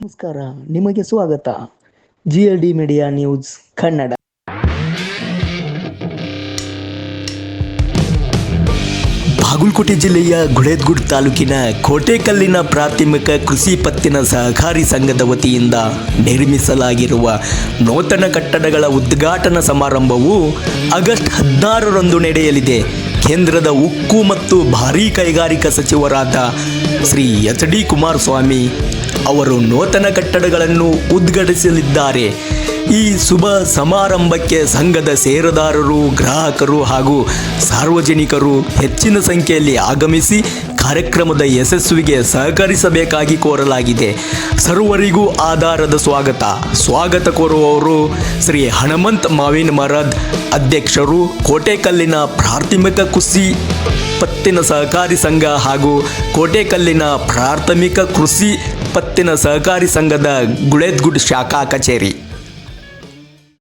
ನಮಸ್ಕಾರ, ನಿಮಗೆ ಸ್ವಾಗತ. GLD media news Kannada. Bagalkote ಜಿಲ್ಲೆಯ ಗುಳೇದಗುಡ್ ತಾಲೂಕಿನ ಕೋಟೆಕಲ್ಲಿನ ಪ್ರಾಥಮಿಕ ಕೃಷಿ ಪತ್ತಿನ ಸಹಕಾರಿ ಸಂಘದ ವತಿಯಿಂದ ನಿರ್ಮಿಸಲಾಗಿರುವ ನೂತನ ಕಟ್ಟಡಗಳ ಉದ್ಘಾಟನಾ ಸಮಾರಂಭವು ಆಗಸ್ಟ್ 16ರಂದು ನಡೆಯಲಿದೆ. ಕೇಂದ್ರದ ಉಕ್ಕು ಮತ್ತು ಭಾರೀ ಕೈಗಾರಿಕಾ ಸಚಿವರಾದ ಶ್ರೀ HD ಕುಮಾರಸ್ವಾಮಿ ಅವರು ನೂತನ ಕಟ್ಟಡಗಳನ್ನು ಉದ್ಘಾಟಿಸಲಿದ್ದಾರೆ. ಈ ಶುಭ ಸಮಾರಂಭಕ್ಕೆ ಸಂಘದ ಷೇರುದಾರರು, ಗ್ರಾಹಕರು ಹಾಗೂ ಸಾರ್ವಜನಿಕರು ಹೆಚ್ಚಿನ ಸಂಖ್ಯೆಯಲ್ಲಿ ಆಗಮಿಸಿ ಕಾರ್ಯಕ್ರಮದ ಯಶಸ್ವಿಗೆ ಸಹಕರಿಸಬೇಕಾಗಿ ಕೋರಲಾಗಿದೆ. ಸರ್ವರಿಗೂ ಆಧಾರದ ಸ್ವಾಗತ ಕೋರುವವರು ಶ್ರೀ ಹನುಮಂತ್ ಮಾವಿನ ಮರದ್, ಅಧ್ಯಕ್ಷರು, ಕೋಟೆಕಲ್ಲಿನ ಪ್ರಾಥಮಿಕ ಕೃಷಿ ಪತ್ತಿನ ಸಹಕಾರಿ ಸಂಘ ಹಾಗೂ ಕೋಟೆಕಲ್ಲಿನ ಪ್ರಾಥಮಿಕ ಕೃಷಿ ಪತ್ತಿನ ಸಹಕಾರಿ ಸಂಘದ ಗುಳೇದಗುಡ್ ಶಾಖಾ ಕಚೇರಿ.